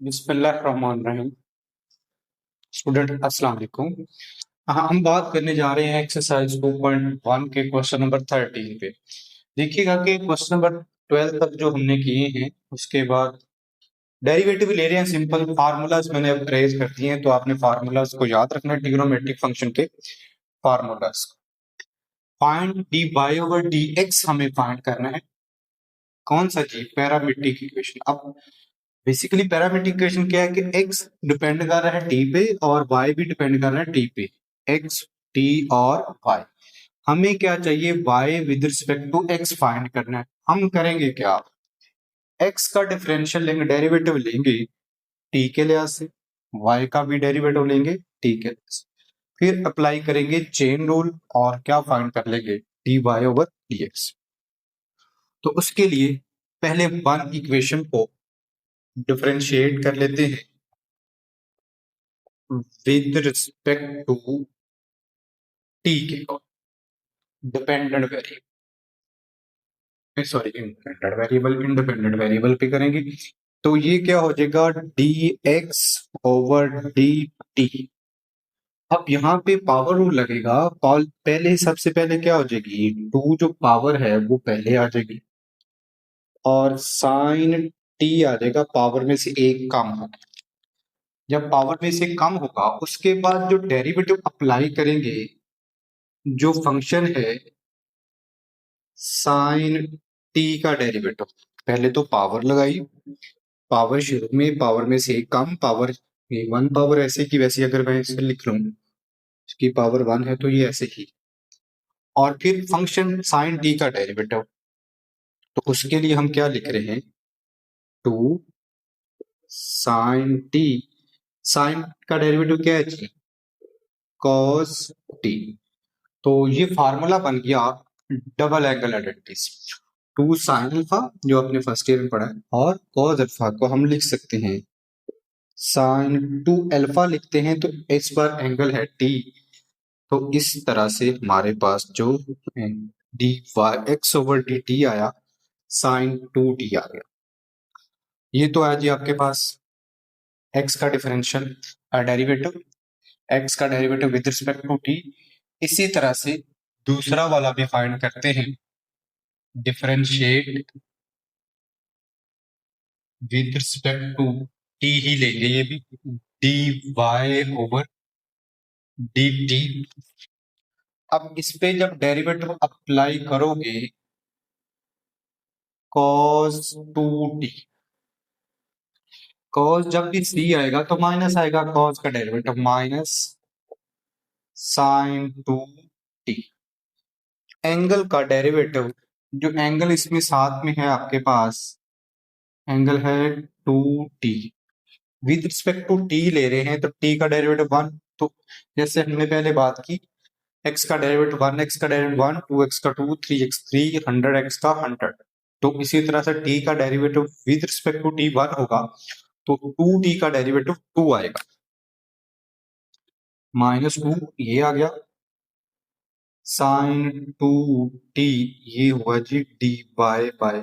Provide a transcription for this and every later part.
बिस्मिल्लाहिर्रहमानिर्रहीम। स्टूडेंट अस्सलाम वालेकुम। हम बात करने जा रहे हैं एक्सरसाइज 2.1 के क्वेश्चन नंबर 13 पे। देखिएगा कि क्वेश्चन नंबर 12 तक जो हमने किए हैं उसके बाद डेरिवेटिव ले रहे हैं। सिंपल फार्मूलाज मैंने अब रेज कर दिए हैं, तो आपने फार्मूलाज को याद रखना है। ट्रिग्नोमेट्रिक फंक्शन के formulas find d y over d x हमें फाइंड करना है। कौन सा जी? Parametric equation. अब बेसिकली पैरामीट्रिक इक्वेशन क्या है कि x डिपेंड कर रहा है t पे और y भी डिपेंड कर रहा है t पे। x, t और y। हमें क्या चाहिए? y with respect to x find करना है। हम करेंगे क्या? x का डिफरेंशियल लेंगे, डेरिवेटिव लेंगे t के लिहाज से, y का भी डेरिवेटिव लेंगे t के लिहाज से, फिर अप्लाई करेंगे चेन रूल और क्या फाइंड कर लेंगे? dy over dx। तो उसके लिए पहले वन इक्वेशन को डिफरेंशिएट कर लेते हैं विद रिस्पेक्ट टू टी के dependent variable, sorry independent variable पे करेंगे। तो ये क्या हो जाएगा? D x over d t. अब यहाँ पे पावर रूल लगेगा। पहले सबसे पहले क्या हो जाएगी? टू जो पावर है वो पहले आ जाएगी और साइन टी आ जाएगा पावर में से एक कम होगा। जब पावर में से कम होगा उसके बाद जो डेरिवेटिव अप्लाई करेंगे, जो फंक्शन है साइन टी का डेरिवेटिव, पहले तो पावर लगाई, पावर शुरू में पावर में से एक कम, पावर ये वन पावर ऐसे की वैसी अगर मैं इसे लिख लूं, इसकी पावर वन है तो ये ऐसे ही, और फिर फंक्शन साइन टी का डेरिवेटिव। तो उसके लिए हम क्या लिख रहे हैं? टू साइन टी, साइन का डेरिवेटिव क्या है जी? Cos T. तो ये फार्मूला बन गया double angle identity. Two sine alpha जो आपने फर्स्ट ईयर में पढ़ा है, और कॉस अल्फा को हम लिख सकते हैं साइन टू अल्फा लिखते हैं, तो इस पर एंगल है टी। तो इस तरह से हमारे पास जो d y x over d t आया, साइन टू टी आ गया। ये तो है जी आपके पास एक्स का डिफरेंशियल डेरिवेटिव, एक्स का derivative with respect to t. इसी तरह से दूसरा वाला भी फाइंड करते हैं, differentiate with respect to t ही लेंगे ये भी, d y over d t. अब इस पे जब डेरिवेटिव अप्लाई करोगे cos टू टी, cos जब भी c आएगा तो माइनस आएगा, cos का derivative minus sine two t. Angle का डेरिवेटिव, जो एंगल इसमें साथ में है आपके पास, एंगल है two t. With respect to t ले रहे हैं तो टी का डेरिवेटिव वन। तो जैसे हमने पहले बात की, एक्स का डेरिवेटिव वन, एक्स का डेरिवेटिव वन, टू एक्स का two, three x three, hundred x का हंड्रेड। तो इसी तरह से टी का derivative with respect to t one होगा, तो टू टी का डेरिवेटिव टू आएगा, माइनस टू ये आ गया, साइन टू टी ये हुआ जी d y by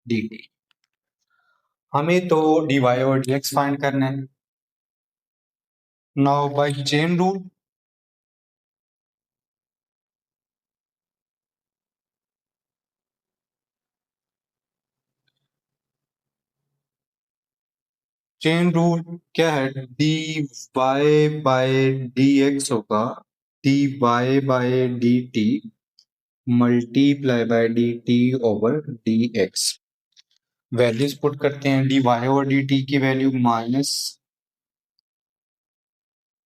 d t. हमें तो डी वाई और डी एक्स फाइंड करना है। Now by chain rule, chain rule क्या है? D y by d x होगा d y by d t multiply by d t over d x. Values put करते हैं, d y over d t की value minus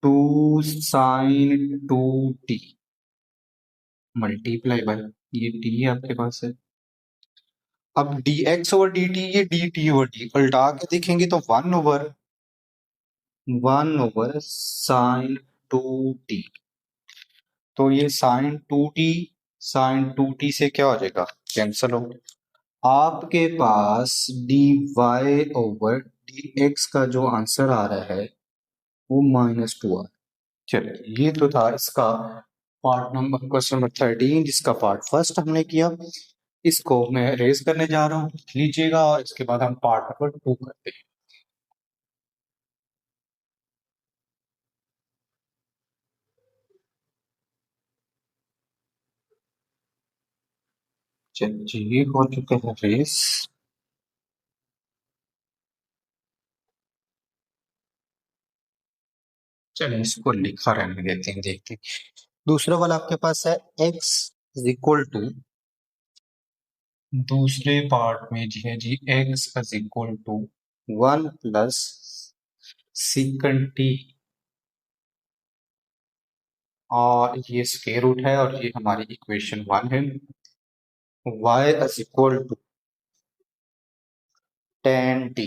two sine two t multiply by ये t आपके पास है। अब d x over d t, ये d t over t उल्टा के देखेंगे तो one over sine two t. तो ये साइन टू टी से क्या हो जाएगा? कैंसल हो। आपके पास d y over d x का जो आंसर आ रहा है वो माइनस टू आ रहा है। चलिए, ये तो था इसका पार्ट नंबर, क्वेश्चन नंबर 13, जिसका पार्ट फर्स्ट हमने किया। इसको मैं रेज करने जा रहा हूँ, लीजिएगा, और इसके बाद हम पार्ट नंबर 2 करते हैं। चलिए हो चुके हैं रेस। चलिए इसको लिखा रहने देते हैं, देखते हैं। दूसरा वाला आपके पास है x इज इक्वल टू, दूसरे पार्ट में जी है जी x is equal to 1 plus secant t, और ये स्क्वायर रूट है और ये हमारी इक्वेशन 1 है। y is equal to tan t,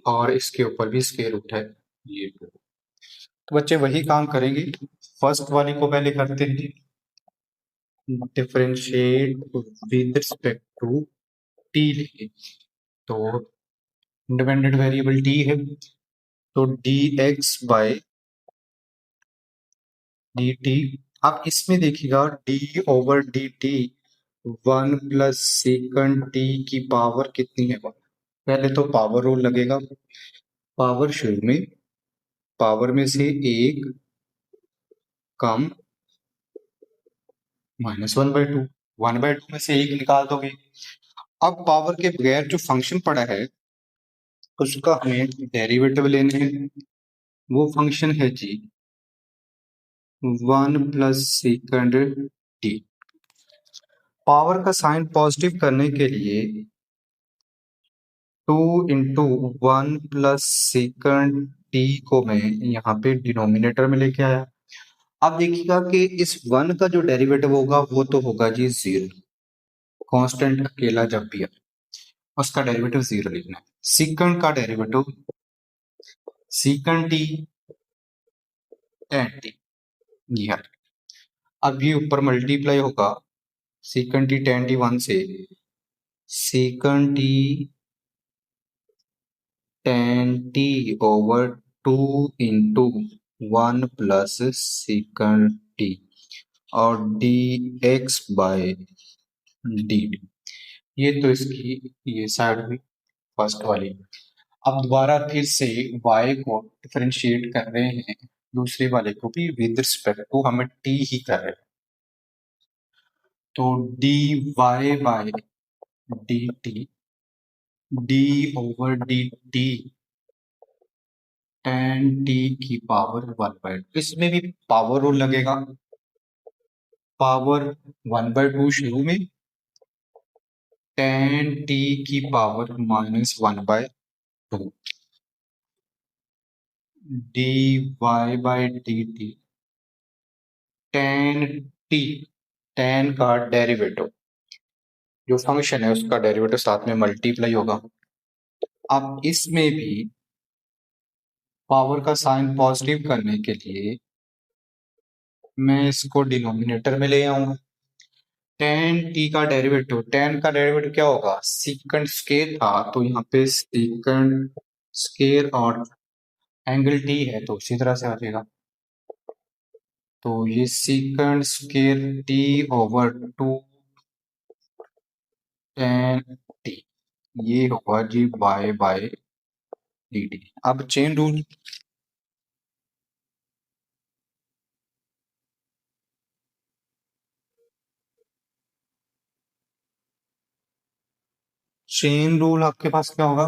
और इसके ऊपर भी स्क्वायर रूट है ये। तो बच्चे वही काम करेंगे, फर्स्ट वाली को पहले करते हैं, differentiate with respect to t लिखे। तो इंडिपेंडेंट वेरिएबल टी है, तो d x by d t. आप इसमें देखिएगा d over d t 1 plus second t की पावर कितनी है। पहले तो पावर रूल लगेगा, पावर शुरू में, पावर में से एक कम -1/2, 1/2 में से एक निकाल दोगे। अब पावर के बगैर जो फंक्शन पड़ा है उसका हमें डेरिवेटिव लेने हैं। वो फंक्शन है जी 1 प्लस सेकंड टी। पावर का साइन पॉजिटिव करने के लिए 2 इंटू 1 प्लस सेकंड टी को मैं यहाँ पे डिनोमिनेटर में लेके आया। अब देखिएगा कि इस 1 का जो डेरिवेटिव होगा वो तो होगा जी 0, कांस्टेंट अकेला जब भी है उसका डेरिवेटिव 0 लिखना है। सीकंड का derivative secant T tan T, ये है। अब ये ऊपर मल्टीप्लाई होगा सीकंड टी tan टी 1 से, secant T tan T over 2 into 1 plus secant t, और डी एक्स बाय डी। ये तो इसकी ये साइड हुई फर्स्ट वाली। अब दोबारा फिर से y को डिफरेंशिएट कर रहे हैं, दूसरे वाले को भी विद रिस्पेक्ट टू हमें t ही कर रहे हैं। तो dy by dt d over dt tan t की पावर 1/2, इसमें भी पावर रूल लगेगा, पावर 1/2 शुरू में, tan t की power -1/2, dy by dt tan t, tan का डेरिवेटिव जो फंक्शन है उसका डेरिवेटिव साथ में मल्टीप्लाई होगा। अब इसमें भी पावर का साइन पॉजिटिव करने के लिए मैं इसको डिनोमिनेटर में ले आऊंगा। tan t का डेरिवेटिव, tan का डेरिवेटिव क्या होगा, सीकंड स्केयर था तो यहाँ पे सीकंड स्केयर और एंगल t है तो उसी तरह से आ जाएगा। तो ये secant square t over 2 tan t, ये होगा जी बाय dt। अब चेन रूल, चेन रूल आपके पास क्या होगा,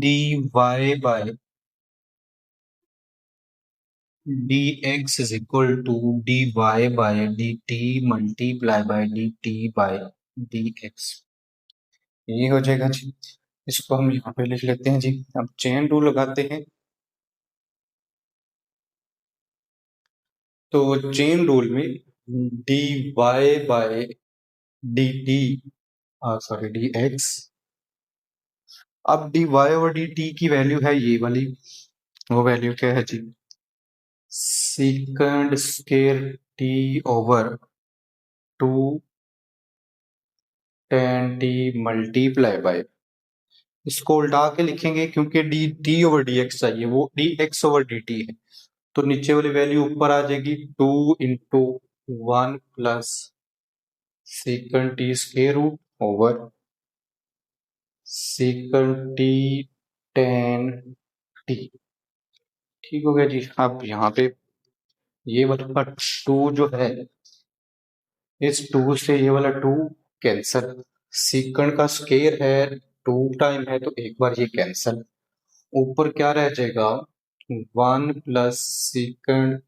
dy by dx is equal to dy by dt multiply by dt by dx, ये हो जाएगा जी। इसको हम यहाँ पे लिख लेते हैं जी। अब चेन रूल लगाते हैं, तो चेन रूल में dy by dt, sorry dx, अब dy और dt की वैल्यू है ये वाली, वो वैल्यू क्या है जी, second square t over 2 tan t multiply by, इसको उल्टा के लिखेंगे क्योंकि d t over d x चाहिए, वो d x over d t है, तो नीचे वाली वैल्यू ऊपर आ जाएगी 2 into 1 plus second t square root over second T tan T. ठीक हो गया जी। अब यहाँ पे ये वाला 2 जो है, इस 2 से ये वाला 2 कैंसल। सीकंड का स्केयर है, 2 टाइम है तो एक बार ये कैंसल। ऊपर क्या रह जाएगा, 1 प्लस सीकंड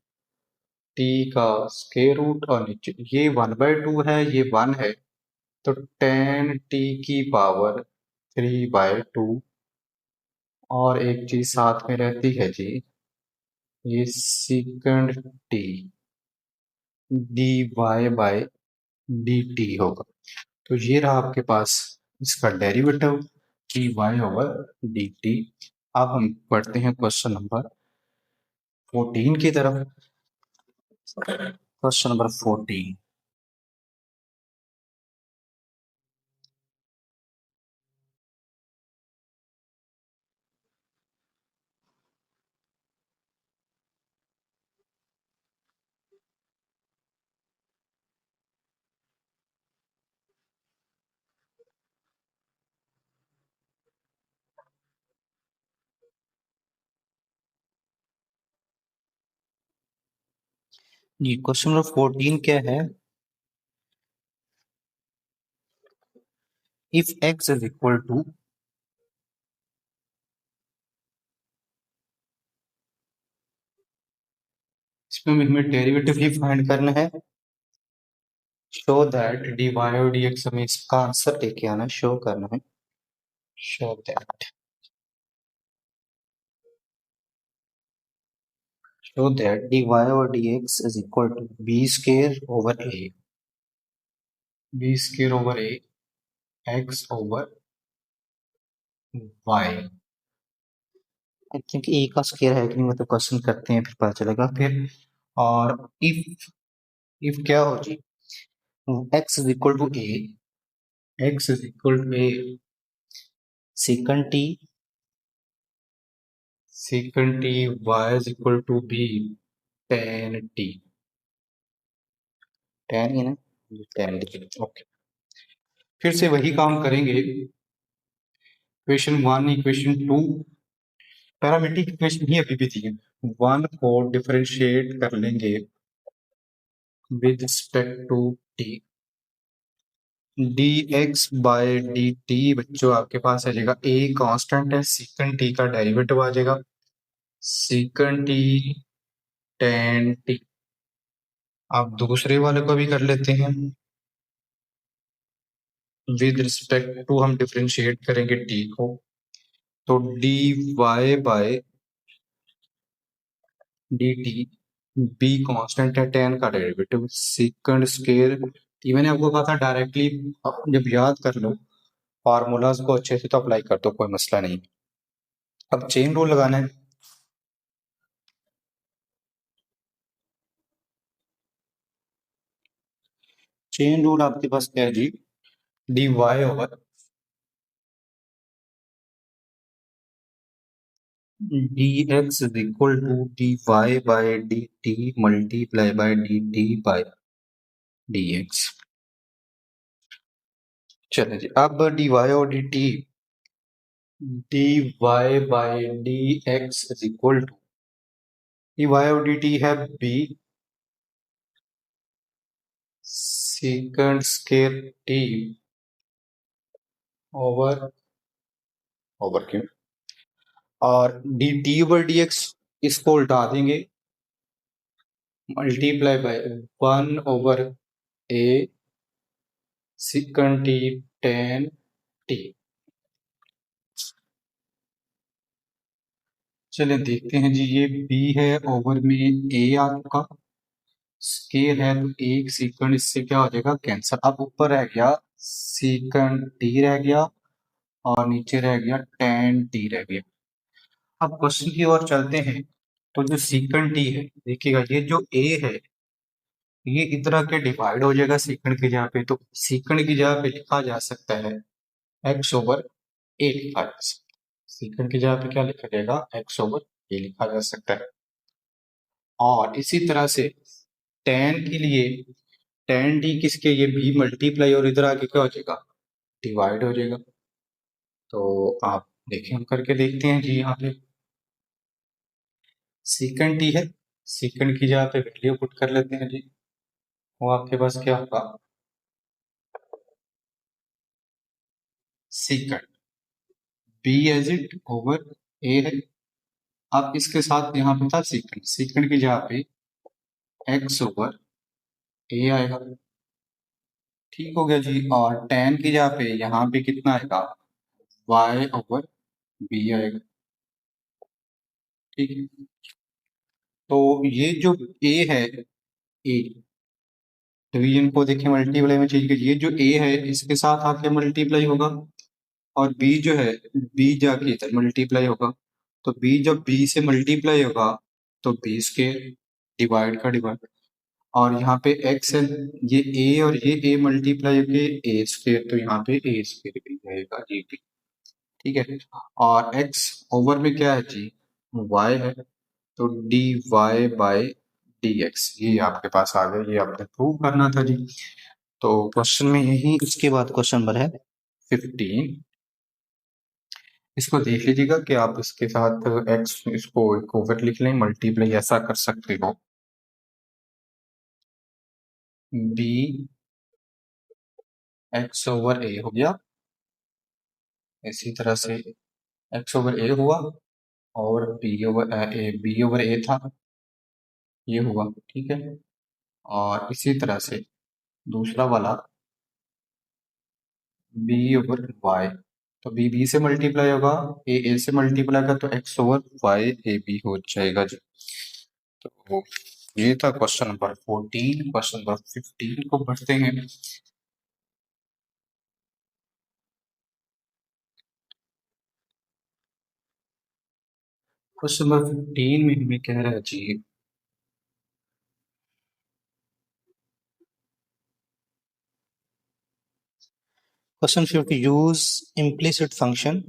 टी का स्केयर रूट, और नीचे ये 1/2 है, ये 1 है, तो 10t की पावर 3/2। और एक चीज साथ में रहती है जी, ये secant t d y by d t होगा। तो ये रहा आपके पास इसका derivative d y over d t. अब हम पढ़ते हैं क्वेश्चन नंबर 14 की तरफ। Question number 14। जी क्वेश्चन नंबर 14 क्या है, if x is equal to, इसमें हमें डेरिवेटिव ही फाइंड करना है। शो दैट डी वाई और डी एक्स, हमें इसका आंसर लेके आना, शो करना है। Show that, show that d y और d x is equal to b square over a, b square over a x over y. I think a का square है कि नहीं, मतलब क्वेश्चन करते हैं फिर पता चलेगा फिर। और इफ क्या हो जी, x is equal to a, x is equal to a second t, secant t, y is equal to b tan t, tan ही ना, tan टी। ओके, फिर से वही काम करेंगे। इक्वेशन 1, इक्वेशन 2 पैरामीट्रिक इक्वेशन ही अभी भी थी। 1 को डिफरेंशिएट कर लेंगे with respect to t, d x by d t बच्चों आपके पास आ जाएगा, ए कांस्टेंट है, सीकंड टी का डेरिवेटिव आ जाएगा, सीकंड टी टेन टी। आप दूसरे वाले को भी कर लेते हैं, विद रिस्पेक्ट टू हम डिफरेंशिएट करेंगे टी को, तो d y by d t, b constant है, टेन का डेरिवेटिव सीकंड स्केयर टी। मैंने आपको कहा था डायरेक्टली जब याद कर लो फार्मूलाज को अच्छे से तो अप्लाई कर दो, कोई मसला नहीं। अब चेन रूल लगाना है। चेन रूल आपके पास क्या है जी, d y over d x is equal to d y by d t multiply by d t by d x. चलिए जी, अब डी वाई और d t, d y by d x is equal to, d y और d t है b second square t over, over क्यों, और d t over d x इसको उल्टा देंगे, multiply by 1 over a second T ten T. चलिए देखते हैं जी, ये बी है, ओवर में ए आपका स्केयर है, तो एक सीकंड इससे क्या हो जाएगा कैंसर। अब ऊपर रह गया सीकंड टी रह गया, और नीचे रह गया टेन टी रह गया। अब क्वेश्चन की ओर चलते हैं। तो जो सीकंड टी है, देखिएगा ये जो ए है, ये इतना के डिवाइड हो जाएगा सीकंड की जगह पे, तो सीकंड की जगह पे लिखा जा सकता है एक्स ओवर ए लिखा जा सकता है। सीकंड की जगह पे क्या लिखा जाएगा, एक्स ओवर ए लिखा जा सकता है। और इसी तरह से टेन के लिए, टेन डी किसके, ये बी मल्टीप्लाई और इधर आके क्या हो जाएगा, डिवाइड हो जाएगा। तो आप देखें, हम करके देखते हैं जी, यहाँ पे सीकंड टी है, सीकेंड की जगह पे वैल्यू पुट कर लेते हैं जी। वो आपके पास क्या होगा, second b as it over a है। अब इसके साथ यहाँ पे था सीकेंड, सीकेंड की जगह पे एक्स ओवर ए आएगा। ठीक हो गया जी। और टेन की जगह पे यहाँ पे कितना आएगा, वाई ओवर बी आएगा। ठीक है, तो ये जो ए है, ए डिवीजन को देखें मल्टीप्लाई में चेंज कीजिए, जो ए है इसके साथ आके मल्टीप्लाई होगा और बी जो है, बी जाके इधर मल्टीप्लाई होगा। तो बी जब बी से मल्टीप्लाई होगा तो बी स्केयर, डिवाइड का डिवाइड, और यहाँ पे एक्स है, ये ए और ये ए मल्टीप्लाई होके ए स्केयर, तो यहाँ पे ए स्केयर भी रहेगा जी टी। ठीक है, और एक्स ओवर में क्या है जी, वाई है, तो d y by d x, ये आपके पास आ गया, ये आपने प्रूव करना था जी। तो क्वेश्चन में यही, उसके बाद क्वेश्चन नंबर है 15। इसको देख लीजिएगा कि आप इसके साथ एक्स इसको ओवर लिख लें, मल्टीप्लाई ऐसा कर सकते हो, बी एक्स ओवर ए हो गया, इसी तरह से एक्स ओवर ए हुआ, और बी ओवर ए था, ये हुआ। ठीक है, और इसी तरह से दूसरा वाला बी ओवर वाई, तो बी बी से मल्टीप्लाई होगा, ए से मल्टीप्लाई होगा, तो x over y a b हो जाएगा जी। तो ये था क्वेश्चन नंबर 14। क्वेश्चन नंबर 15 को पढ़ते हैं। क्वेश्चन नंबर 15 में हमें कह रहा है जी, question 50, use implicit function.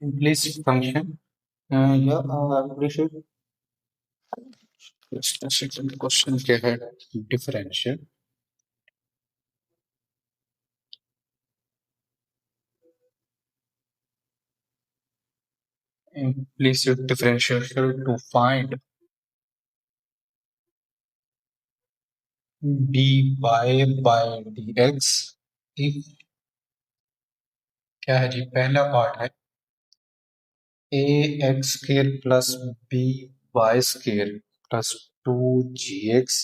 Implicit function या इम्प्लिसिट क्वेश्चन क्या है, differential implicit differential to find dy by dx if, क्या है जी, पहला पार्ट है a x square plus b y square plus 2 gx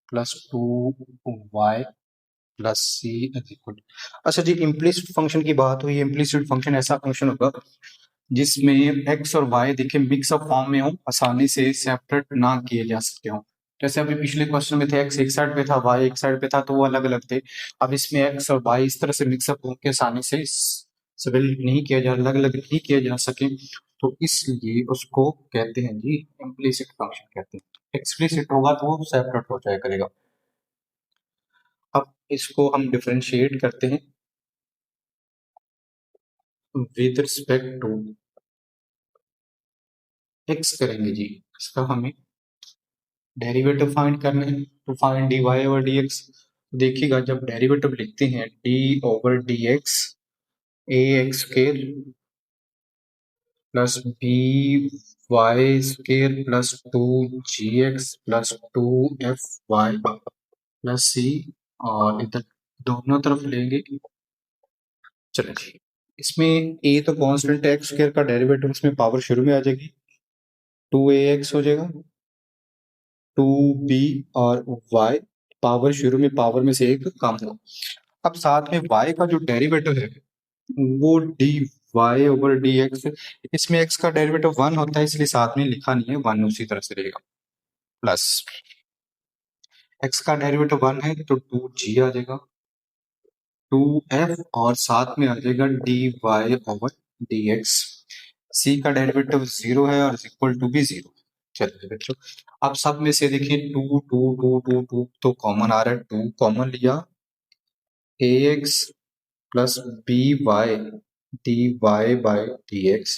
plus 2y plus c equal. अच्छा जी, implicit function की बात हुई, इम्प्लिसिट फंक्शन ऐसा फंक्शन होगा जिसमें एक्स और वाई देखिए मिक्स अप फॉर्म में हो, आसानी से सेपरेट ना किए जा सकते हो। जैसे अभी पिछले क्वेश्चन में थे एक्स एक साइड पे था, वाई एक साइड पे था, तो वो अलग अलग थे। अब इसमें एक्स और वाई इस तरह से मिक्सअप होकर आसानी से सेपरेट नहीं किया जा, अलग अलग नहीं किया जा सके, तो इसलिए उसको कहते हैं जी इम्प्लिसिट फंक्शन कहते हैं। एक्सप्लिसिट होगा तो वो सेपरेट हो जाया करेगा। अब इसको हम डिफरेंशिएट करते हैं विद रिस्पेक्ट टू एक्स करेंगे जी। इसका हमें डेरिवेटिव फाइंड करना है, तो find d y over d x. देखिएगा जब डेरिवेटिव लिखते हैं d over d x, a x square plus b y square plus 2 gx plus 2 fy plus c, और इधर दोनों तरफ लेंगे। चलिए, इसमें ए तो कांस्टेंट एक्स स्क्वायर का डेरिवेटिव इसमें पावर शुरू में आ जाएगी, 2ax हो जाएगा, 2b, और y पावर शुरू में पावर में से एक कम हो। अब साथ में y का जो डेरिवेटिव है वो dy ओवर dx, इसमें x का डेरिवेटिव 1 होता है इसलिए साथ में लिखा नहीं है, 1 उसी तरह से रहेगा, प्लस x का डेरिवेटिव 1 है तो 2g आ जाएगा, 2f, और साथ में आ जाएगा dy ओवर dx। c का डेरिवेटिव 0 है और इक्वल टू भी 0। चलिए बच्चों, अब सब में से देखिए 2 2 2 2 2 तो कॉमन आ रहा है, 2 कॉमन लिया, ax plus b y d y by d x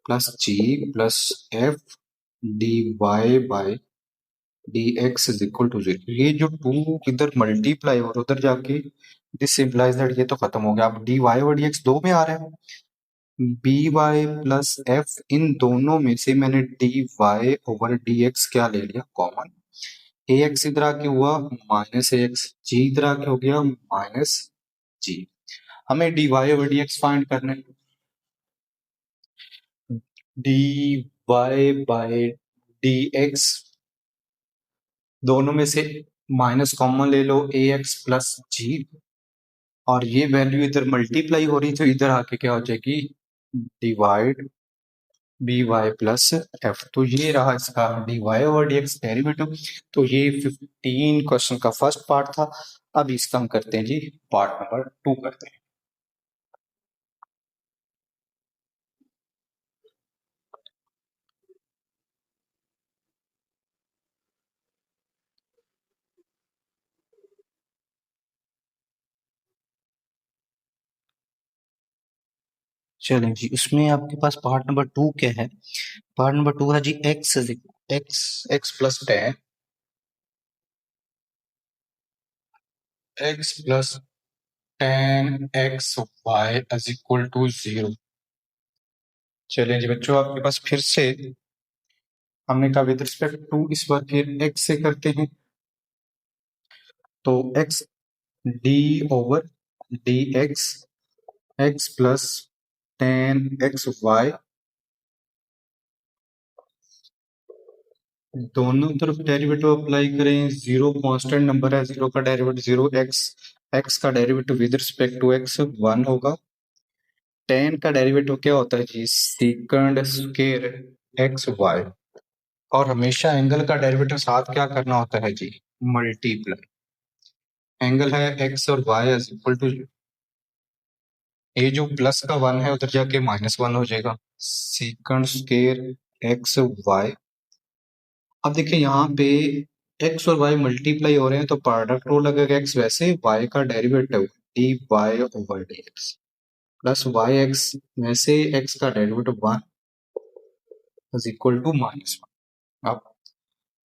plus g plus f d y by d x is equal to 0। ये जो टू इधर मल्टीप्लाई और उधर जाके दिस इम्प्लाइज दैट ये तो खत्म हो गया। अब डी वाई और डी एक्स दो में आ रहे हैं, बी वाई प्लस एफ, इन दोनों में से मैंने d y over d x क्या ले लिया कॉमन। ए एक्स इधर आके हुआ माइनस ए एक्स, जी इधर आके हो गया माइनस जी। हमें d y over d x find करना है। D y by d x, दोनों में से माइनस कॉमन ले लो, ए एक्स प्लस जी, और ये वैल्यू इधर मल्टीप्लाई हो रही तो इधर आके क्या हो जाएगी divide b y plus f. तो ये रहा इसका d y over d x derivative. तो ये 15 क्वेश्चन का फर्स्ट पार्ट था। अब इसका हम करते हैं जी पार्ट नंबर 2 करते हैं। चलें जी, उसमें आपके पास पार्ट नंबर 2 क्या है? पार्ट नंबर 2 है जी x x x plus ten x plus ten x y is equal to 0। चलें जी बच्चों, आपके पास फिर से हमने कहा विद रिस्पेक्ट टू, इस बार फिर एक्स से करते हैं। तो x d over d x x plus ten x y, दोनों तरफ डेरिवेटिव अप्लाई करें। जीरो कांस्टेंट नंबर है, जीरो का डेरिवेटिव जीरो, एक्स एक्स का derivative with respect to x 1 होगा। टेन का डेरिवेटिव क्या होता है जी सेकंड स्क्वायर एक्स वाई, और हमेशा एंगल का डेरिवेटिव साथ क्या करना होता है जी मल्टीप्लाई। एंगल है एक्स और वाई इज इक्वल टू, ये जो प्लस का 1 है उधर जाके -1 हो जाएगा, सेकंड स्क्वायर एक्स वाई। अब देखिए यहाँ पे एक्स और वाई मल्टीप्लाई हो रहे हैं तो प्रोडक्ट रूल लगेगा। एक्स वैसे वाई का derivative d y over d x plus y x, वैसे एक्स का डेरिवेटिव 1 इज इक्वल टू -1। अब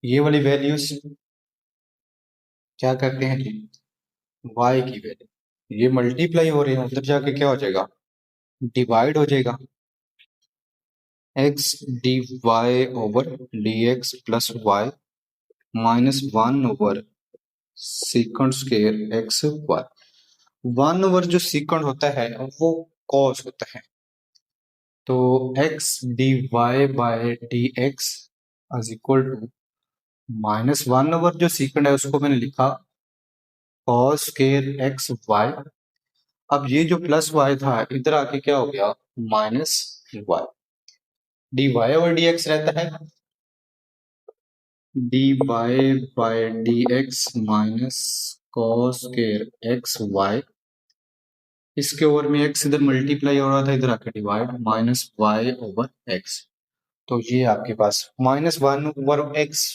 ये वाली वैल्यूज क्या करते हैं जी वाई की वैल्यू, ये मल्टीप्लाई हो रहे हैं उधर जाके क्या हो जाएगा डिवाइड हो जाएगा। X d y over d x plus y -1 over secant square x y. 1 over जो सेकंड होता है वो कॉस होता है, तो x d y by d x is equal to -1 over जो सेकंड है उसको मैंने लिखा कॉस स्क्वायर एक्स वाई। अब ये जो प्लस वाई था इधर आके क्या हो गया minus y. D y over d x रहता है d y by d x minus cos square x y. इसके ओवर में एक्स इधर मल्टीप्लाई हो रहा था, इधर आके डिवाइड -y ओवर एक्स। तो ये आपके पास -1 ओवर एक्स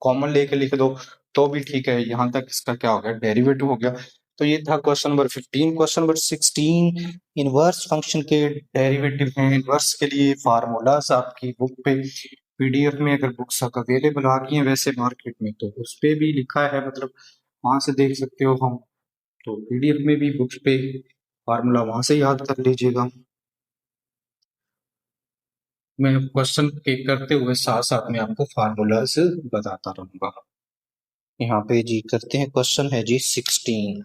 कॉमन लेके लिख दो तो भी ठीक है। यहाँ तक इसका क्या हो गया डेरिवेटिव हो गया। तो ये था question number 15। Question number 16 inverse function के डेरिवेटिव हैं। इनवर्स के लिए फार्मूलाज आपकी बुक पे पीडीएफ में, अगर बुक्स अवेलेबल आ गई हैं वैसे मार्केट में तो उस पे भी लिखा है, मतलब वहां से देख सकते हो हम। तो पीडीएफ में भी बुक्स पे फार्मूला वहां से याद कर लीजिएगा। मैं क्वेश्चन के करते हुए साथ साथ में आपको फार्मूलाज बताता रहूंगा। यहाँ पे जी करते हैं, क्वेश्चन है जी 16।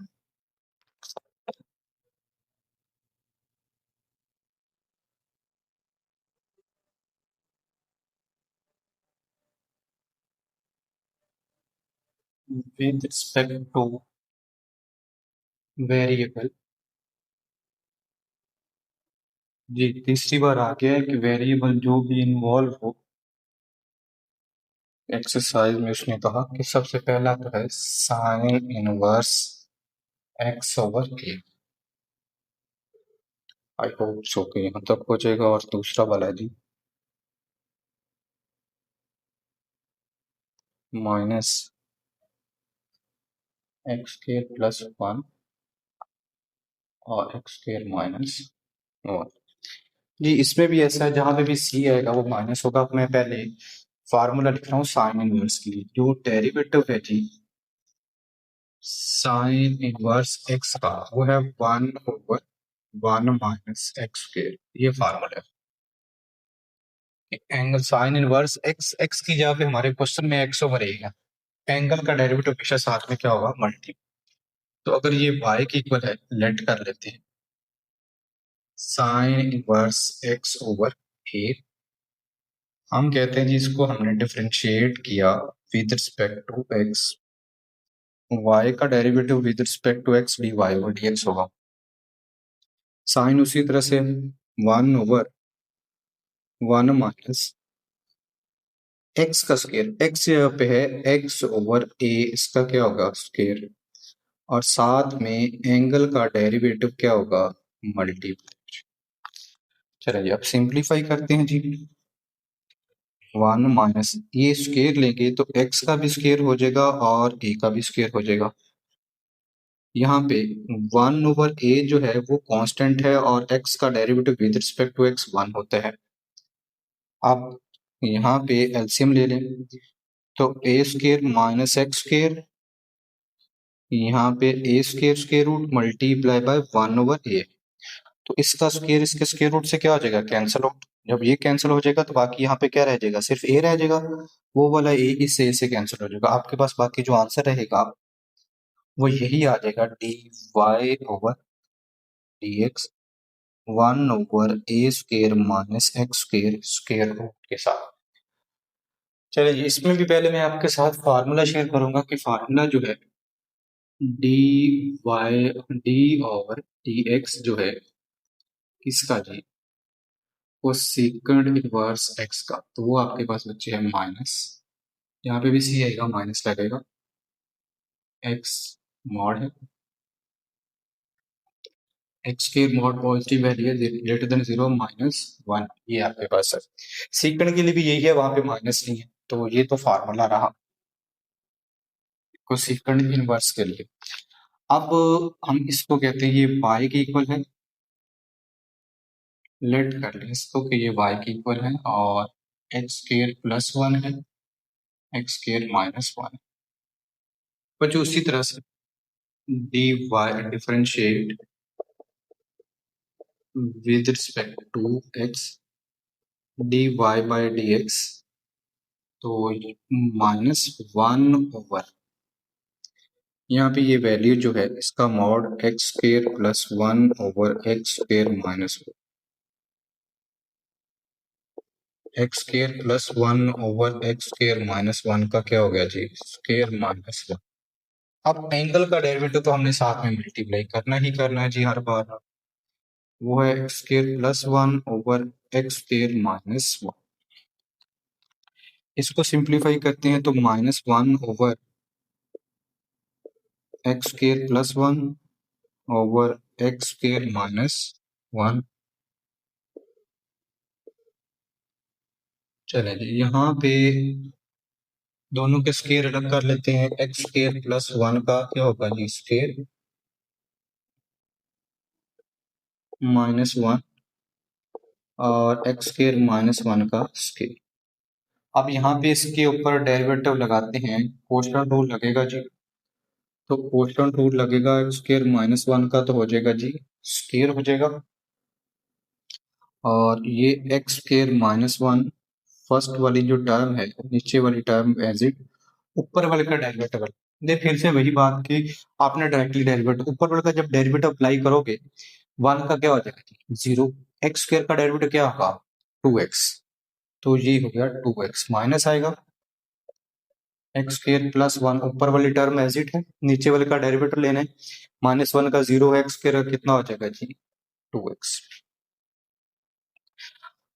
विद रिस्पेक्ट टू वेरिएबल, जी तीसरी बार आ गया है कि वेरिएबल जो भी इन्वॉल्व हो एक्सरसाइज में। उसने कहा कि सबसे पहला तो है साइन इनवर्स एक्स ओवर के। आई होप सो कि यहाँ तक हो जाएगा। और दूसरा वाला जी माइनस एक्स स्क्वायर प्लस 1 और एक्स स्क्वायर माइनस 1। जी इसमें भी ऐसा है, जहां पे भी सी आएगा वो माइनस होगा। मैं पहले फार्मूला लिख रहा हूँ साइन इनवर्स के लिए। जो डेरिवेटिव है जी साइन इनवर्स एक्स का वो है 1/1 माइनस एक्स स्क्वायर। ये फार्मूला है। Angle sine inverse x, x की जगह पे हमारे क्वेश्चन में एक्स ओवर ए है। एंगल का डेरिवेटिव हमेशा साथ में क्या होगा, मल्टी। तो अगर ये y की इक्वल है, लेट कर लेते हैं sine inverse x over a. हम कहते हैं जी इसको हमने डिफरेंशिएट किया with respect to x. y का derivative with respect to x dy over dx होगा। साइन उसी तरह से 1/1 माइनस एक्स का स्क्वायर। एक्स यहाँ पे है एक्स ओवर ए, इसका क्या होगा स्क्वायर, और साथ में एंगल का डेरिवेटिव क्या होगा, मल्टीप्लाई। चलिए अब सिंप्लीफाई करते हैं जी। 1 माइनस ये स्क्वायर लेंगे तो x का भी स्क्वायर हो जाएगा और a का भी स्क्वायर हो जाएगा। यहाँ पे 1/a जो है वो कांस्टेंट है और x का derivative with respect to x 1 होता है। अब यहाँ पे एलसीएम ले लें तो a square minus x square, यहाँ पे a square square root multiply by 1/a। तो इसका स्क्वायर इसके स्क्वायर रूट से क्या हो जाएगा, कैंसिल आउट। जब ये कैंसिल हो जाएगा तो बाकी यहाँ पे क्या रह जाएगा, सिर्फ ए रह जाएगा। वो वाला ए इस ए से कैंसिल हो जाएगा। आपके पास बाकी जो आंसर रहेगा वो यही आ जाएगा, d y over d x 1/a square minus x square square root के साथ। चलिए इसमें भी पहले मैं आपके साथ फार्मूला शेयर करूंगा कि फार्मूला जो है d y d over d x जो है किसका जी, वो सेकंड इनवर्स एक्स का। तो वो आपके पास बच्चे है माइनस, यहाँ पे भी सी आएगा, माइनस लगेगा, एक्स मॉड है एक्स के मॉड पॉजिटिव वैल्यू है ग्रेटर देन 0 -1, ये आपके पास है। सीक्वेंट के लिए भी यही है, वहां पे माइनस नहीं है। तो ये तो फार्मूला रहा को सीक्वेंट इनवर्स के लिए। अब हम इसको कहते हैं ये y के इक्वल है, लेट कर लें इसको कि ये y के इक्वल है और एक्स स्क्वायर प्लस 1 है, एक्स स्क्वायर माइनस 1 है। कुछ उसी तरह से d y differentiate with respect to x dy by dx। तो -1/, यहाँ पे ये वैल्यू जो है इसका mod x square plus 1/x² minus x square plus 1/x² minus 1 का क्या हो गया जी, स्क्वायर माइनस 1। अब एंगल का डेरिवेटिव तो हमने साथ में मल्टीप्लाई करना ही करना है जी हर बार। वो है x square plus 1/x² minus 1। इसको सिंप्लीफाई करते हैं तो -1/x² प्लस 1/x² माइनस 1। चले जी यहाँ पे दोनों के स्क्वायर अलग कर लेते हैं। x² प्लस 1 का क्या होगा जी, स्क्वायर -1 और x² -1 का स्क्वायर। अब यहाँ पे इसके ऊपर डेरिवेटिव लगाते हैं, कोष्टक रूल लगेगा जी। तो कोष्टक रूल लगेगा, x² -1 का तो हो जाएगा जी स्क्वायर हो जाएगा, और ये x² -1 फर्स्ट वाली जो टर्म है, नीचे वाली टर्म एज इट, ऊपर वाले का डेरिवेटिव। दे फिर से वही बात कि आपने डायरेक्टली डेरिवेटिव ऊपर वाले का जब डेरिवेटिव अप्लाई करोगे 1 का क्या हो जाएगा, 0। एक्स स्क्वायर का डेरिवेटिव क्या होगा, 2x। तो ये हो गया 2x माइनस आएगा एक्स स्क्वायर प्लस 1, ऊपर वाली टर्म एज इट है, नीचे वाले का डेरिवेटिव लेना है। -1 का 0 है, एक्स स्क्वायर का कितना हो जाएगा जी, 2x।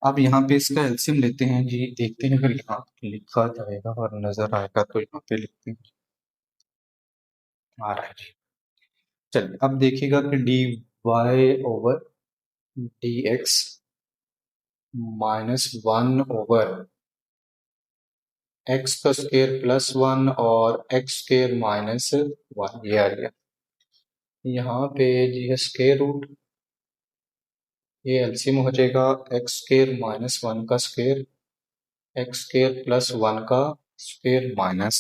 अब यहाँ पे इसका एलसीएम लेते हैं जी, देखते हैं फिर यहाँ लिखा जाएगा और नजर आएगा तो यहाँ पे लिखते हैं, आ रहा है जी। चलिए अब देखिएगा कि d y over d x -1/x का स्क्वायर प्लस 1 और x स्क्वायर माइनस 1, ये आ गया। यहाँ पे जी है स्क्वायर रूट, ये एलसीएम हो जाएगा x स्क्वायर -1 का स्क्वायर एक्स स्क्र प्लस 1 का square minus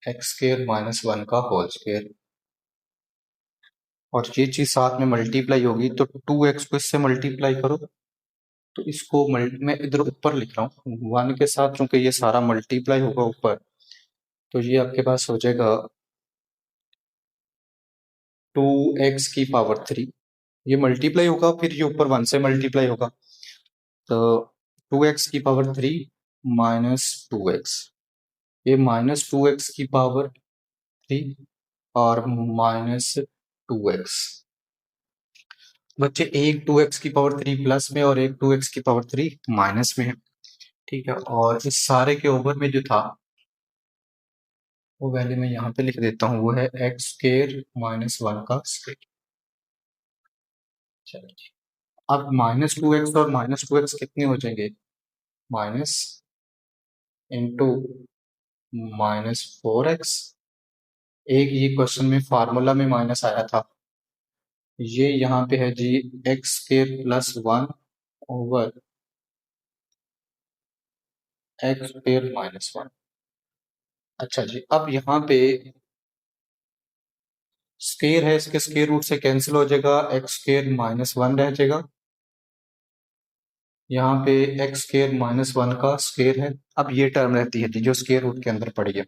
x square minus 1 का होल स्क्र, और ये चीज साथ में मल्टीप्लाई होगी तो 2x को इससे मल्टीप्लाई करो, तो इसको मैं इधर ऊपर लिख रहा हूँ 1 के साथ, चूंकि ये सारा मल्टीप्लाई होगा ऊपर, तो ये आपके पास हो जाएगा 2x की पावर 3। ये मल्टीप्लाई होगा, फिर ये ऊपर 1 से मल्टीप्लाई होगा, तो 2x की पावर 3 माइनस 2x, ये माइनस 2x की पावर 3 और माइनस 2x। बच्चे एक 2x की पावर 3 प्लस में और एक 2x की पावर 3 माइनस में है, ठीक है। और इस सारे के ओवर में जो था वो वैल्यू मैं यहाँ पे लिख देता हूँ, वो है एक्स स्क्र माइनस 1 का स्क्र। चलिए, अब माइनस 2x और माइनस 2x कितने हो जाएंगे, माइनस इंटू माइनस 4x। एक ये क्वेश्चन में फार्मूला में माइनस आया था, ये यहाँ पे है जी x square plus 1 over x square minus 1। अच्छा जी, अब यहाँ पे स्क्वायर है, इसके स्क्वायर रूट से कैंसिल हो जाएगा, एक्स स्क्वायर माइनस 1 रह जाएगा। यहाँ पे एक्स स्क्वायर माइनस 1 का स्क्वायर है। अब ये टर्म रहती है जो स्क्वायर रूट के अंदर पड़ी है,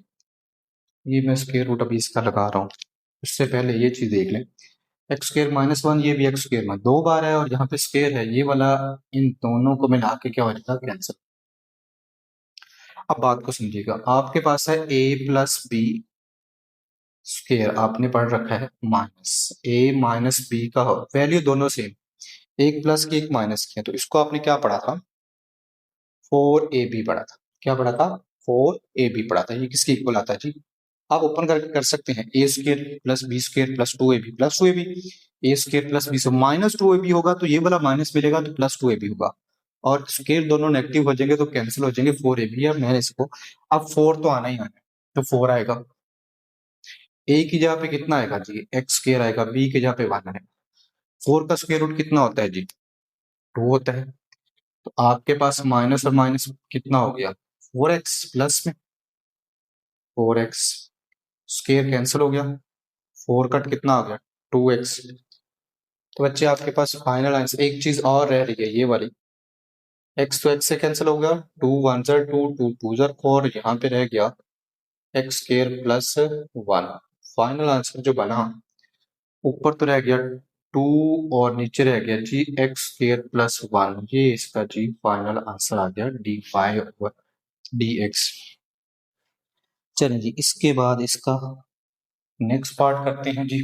ये मैं स्क्वायर रूट अभी इसका लगा रहा हूँ। उससे पहले ये चीज देख लें, एक्स स्क्वायर माइनस 1, ये भी एक्स स्क्वायर में 2 बार है, और यहाँ पे स्क्वायर है ये वाला, इन दोनों को मिला के क्या हो जाएगा, कैंसिल। अब बात को समझिएगा, आपके पास है a प्लस बी स्क्वायर, आपने पढ़ रखा है माइनस a माइनस बी का वैल्यू दोनों सेम, एक प्लस की एक माइनस की है, तो इसको आपने क्या पढ़ा था, 4ab पढ़ा था। क्या पढ़ा था, 4ab पढ़ा था। ये किसके इक्वल आता है जी, आप ओपन करके कर सकते हैं, a square plus b square plus 2ab plus 2ab, a square plus b से माइनस 2ab होगा, तो ये वाला माइनस मिलेगा तो प्लस 2ab होगा, और स्केल दोनों नेगेटिव हो जाएंगे तो कैंसिल हो जाएंगे 4ab। या मैं इसको, अब 4 तो आना ही आना है, तो 4 आएगा। ए की जगह पे कितना आएगा जी, एक्स स्क्र आएगा, बी की जगह पे 1 है। 4 का स्क्वायर रूट कितना होता है जी, 2 होता है। तो आपके पास माइनस और माइनस कितना हो गया, 4x प्लस में 4x, स्क्वायर कैंसिल हो गया, 4 कट कितना आ गया, 2x। तो बच्चे आपके पास फाइनल आंसर, एक चीज और रह रही है ये वाली, x तो x से कैंसिल हो गया, 2 1 जार 2, 2 2 जार 4, यहाँ पे रह गया x square plus 1। Final answer जो बना, ऊपर तो रह गया 2 और नीचे रह गया जी एक्स स्क्वायर प्लस 1, ये इसका जी फाइनल आंसर आ गया dy ओवर dx। चलें जी, इसके बाद इसका नेक्स्ट पार्ट करते हैं जी।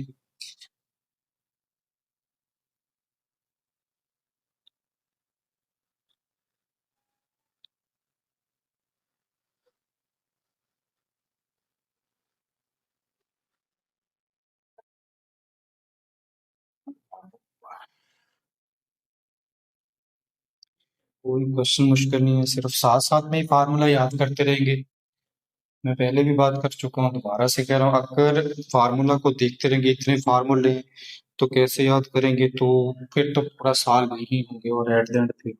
कोई क्वेश्चन मुश्किल नहीं है, सिर्फ साथ साथ में ही फार्मूला याद करते रहेंगे। मैं पहले भी बात कर चुका हूँ, दोबारा से कह रहा हूँ, अगर फार्मूला को देखते रहेंगे, इतने फार्मूले तो कैसे याद करेंगे, तो फिर तो पूरा साल नहीं होंगे, और एट द एंड फिर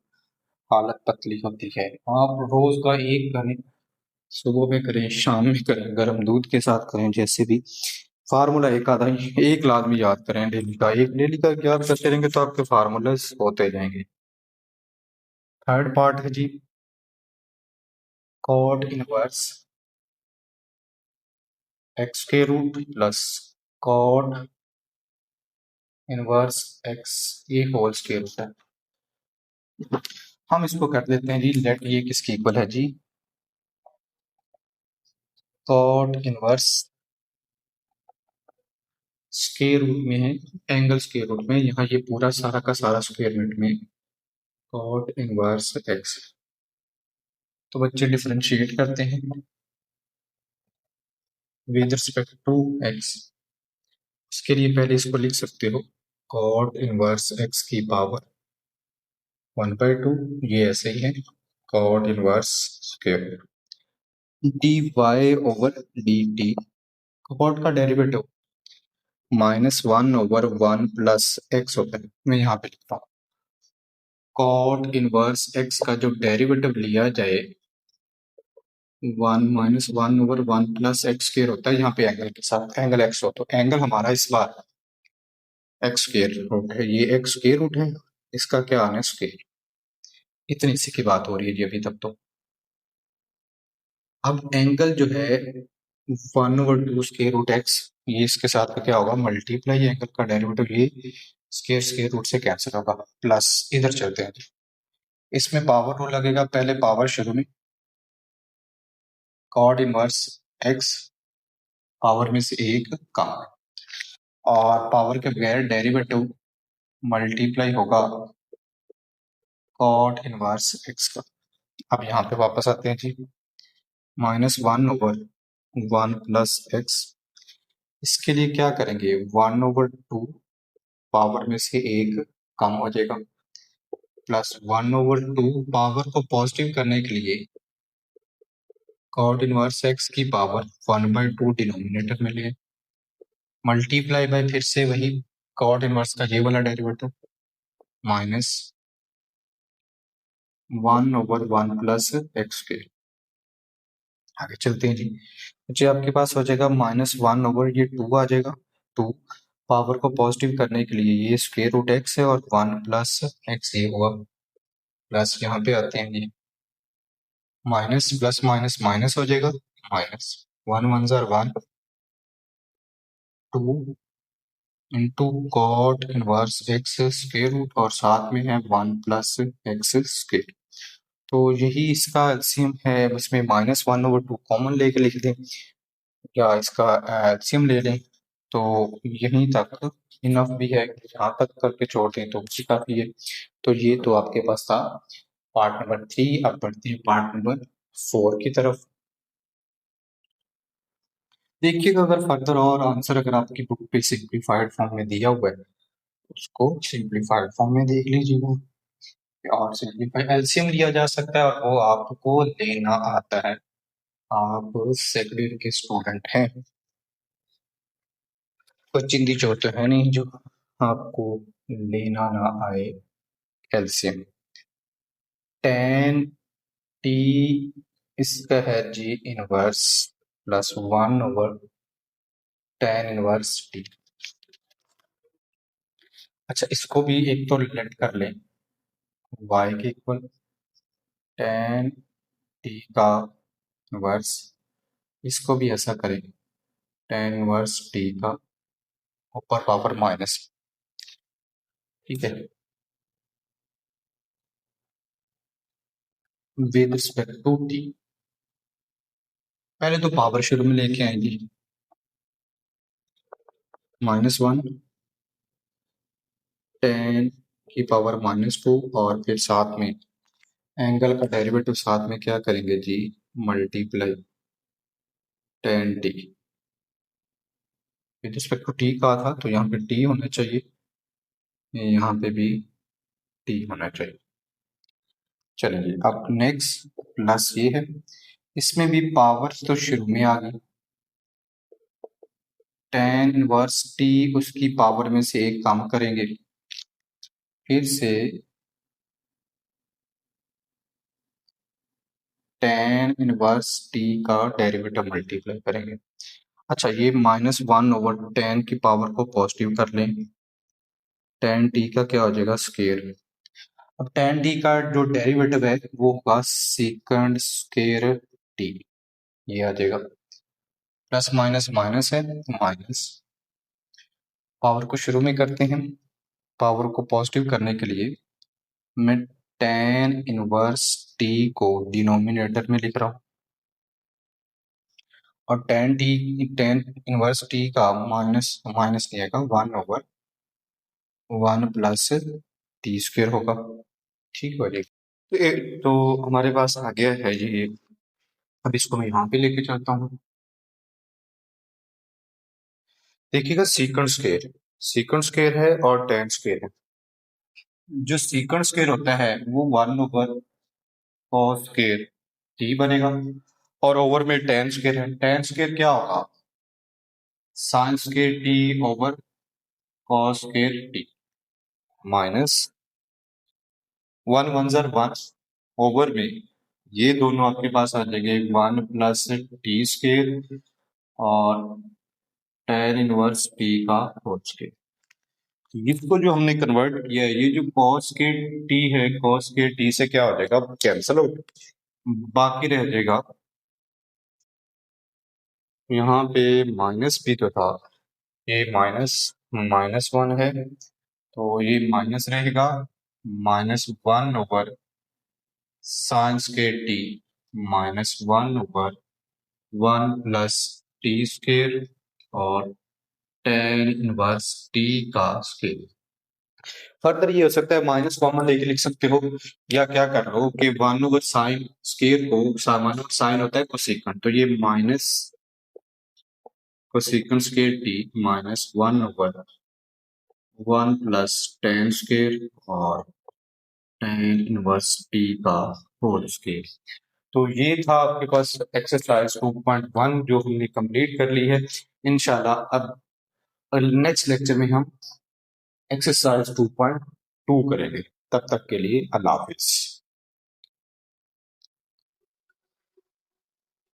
हालत पतली होती है। आप रोज का एक करें, सुबह में करें, शाम में करें, गर्म दूध के साथ करें, जैसे भी फार्मूला एक आधा ही एक लाजमी याद करें, डेली का एक, डेली का याद करते रहेंगे तो आपके फार्मूले होते जाएंगे। थर्ड पार्ट है जी कॉट इनवर्स एक्स के root plus cot inverse x, ये होल स्क्वायर होता है। हम इसको कर देते हैं जी लेट, ये किसके इक्वल है जी, कॉट इनवर्स स्क्वायर रूट में है, एंगल स्क्वायर रूट में, यहाँ ये पूरा सारा का सारा स्क्वायर रूट में कॉट इनवर्स एक्स। तो बच्चे डिफरेंशिएट करते हैं विद रिस्पेक्ट टू एक्स। इसके लिए पहले इसको लिख सकते हो कॉट इनवर्स एक्स की पावर 1/2, ये ऐसे ही है cot inverse square d y over d t. Cot का डेरिवेटिव -1/1 प्लस एक्स होता है, मैं यहाँ पे लिखता हूँ कॉट इनवर्स एक्स का जो डेरिवेटिव लिया जाए 1 माइनस 1/1 प्लस एक्स स्क्वायर होता है, यहाँ पे एंगल के साथ एंगल एक्स हो, तो एंगल हमारा इस बार एक्स स्क्वायर रूट है, ये एक्स स्क्वायर रूट है, इसका क्या आना है स्क्वायर। इतनी सी की बात हो रही है जी अभी तक तो। अब एंगल जो है 1/2 स्क्वायर रूट एक्स, ये इसके साथ का क्या होगा मल्टीप्लाई एंगल का डेरिवेटिव, ये स्क्वायर स्क्वायर रूट से कैंसिल होगा, प्लस इधर चलते हैं। इसमें पावर रूल लगेगा, पहले पावर शुरू में कॉट इनवर्स एक्स, पावर में से एक कम, और पावर के बगैर डेरिवेटिव मल्टीप्लाई होगा कॉट इनवर्स एक्स का। अब यहाँ पे वापस आते हैं जी, -1/1 प्लस एक्स, इसके लिए क्या करेंगे 1/2 पावर में से एक कम हो जाएगा, प्लस 1/2 पावर को पॉजिटिव करने के लिए कॉट इनवर्स एक्स की पावर 1/2 डिनोमिनेटर में लिए, मल्टीप्लाई बाय फिर से वही कॉट इनवर्स का ये वाला डेरिवेटिव -1/1 प्लस एक्स के। आगे चलते हैं जी, जी आपके पास हो जाएगा -1 ये 2 आ जाएगा, 2 पावर को पॉजिटिव करने के लिए ये स्क्वायर रूट एक्स है, और 1 प्लस एक्स ये हुआ, प्लस यहाँ पे आते हैं जी, माइनस प्लस माइनस माइनस हो जाएगा, minus 1 × 1 2 into cot inverse x square root, और साथ में है 1 प्लस एक्स स्क्वायर। तो यही इसका एलसीएम है, इसमें -1/2 कॉमन लेके लिख दें या इसका एलसीएम ले लें, तो यहीं तक इनफ भी है, यहाँ तक करके छोड़ दें तो भी काफी है। तो ये तो आपके पास था पार्ट नंबर 3। अब बढ़ते हैं पार्ट नंबर 4 की तरफ। देखिएगा अगर फर्दर और आंसर अगर आपकी बुक पे सिंप्लीफाइड फॉर्म में दिया हुआ है, उसको सिंप्लीफाइड फॉर्म में देख लीजिएगा, और सिंप्लीफाई एलसीएम लिया जा सकता है, और वो आपको लेना आता है। आप सेकेंड के स्टूडेंट हैं, कोई चिंदी चोट तो है नहीं जो आपको लेना ना आए एलसीएम। tan टी इसका है जी inverse plus 1/tan inverse T. अच्छा इसको भी एक तो लेट कर लें y के इक्वल tan टी का इनवर्स, इसको भी ऐसा करें tan इनवर्स टी का ऊपर पावर माइनस, ठीक है, विद रिस्पेक्ट टू टी। पहले तो पावर शुरू में लेके आएंगे -1 tan की पावर -2, और फिर साथ में एंगल का डेरिवेटिव साथ में क्या करेंगे जी multiply tan t, with respect to t कहा था तो यहाँ पे टी होना चाहिए, यहाँ पे भी टी होना चाहिए। चलिए अब नेक्स्ट प्लस ये है, इसमें भी पावर तो शुरू में आ गई, tan इनवर्स टी उसकी पावर में से एक कम करेंगे, फिर से tan इनवर्स टी का डेरिवेटिव मल्टीप्लाई करेंगे। अच्छा ये -1/tan की पावर को पॉजिटिव कर लें, tan टी का क्या हो जाएगा स्क्वायर। अब tan टी का जो डेरिवेटिव है वो होगा सेकंड स्क्वायर टी, ये आ जाएगा, प्लस माइनस माइनस है माइनस, पावर को शुरू में करते हैं, पावर को पॉजिटिव करने के लिए मैं tan इनवर्स टी को डिनोमिनेटर में लिख रहा हूँ, और tan इनवर्स टी का माइनस माइनस नहीं आएगा 1/1 प्लस टी स्क्वायर होगा, ठीक हो जाएगा। तो हमारे पास आ गया है ये, अब इसको मैं यहाँ पे लेके चलता हूँ। देखिएगा सीकेंड स्क्वायर है और tan स्क्वायर है, जो सीकेंड स्क्वायर होता है वो 1/cos स्क्वायर टी बनेगा, और ओवर में tan स्क्वायर है, tan स्क्वायर क्या होगा sine square T over cos square T, minus 1 1 ज़र 1 ओवर में ये दोनों आपके पास आ जाएंगे 1 प्लस टी स्केयर और tan इनवर्स टी का होल स्केयर। इसको जो हमने कन्वर्ट किया है, ये जो cos के टी है, cos के टी से क्या हो जाएगा, कैंसिल हो जाएगा, बाकी रह जाएगा यहाँ पे माइनस भी तो था, ये -1 है तो ये माइनस रहेगा -1 over sine square t -1 over 1 plus T square और tan इनवर्स टी का स्केयर। फर्दर ये हो सकता है माइनस कॉमन लेके लिख सकते हो, या क्या कर रहे हो कि 1 ओवर साइन स्केयर को, 1 ओवर साइन होता है कोसेकंड, तो ये minus cosecant square t -1 over 1 plus tan square और tan इनवर्स टी का होल स्केयर। तो ये था आपके पास एक्सरसाइज 2.1 जो हमने कंप्लीट कर ली है। इंशाल्लाह अब नेक्स्ट लेक्चर में हम एक्सरसाइज 2.2 करेंगे। तब तक के लिए अल्लाह हाफिज।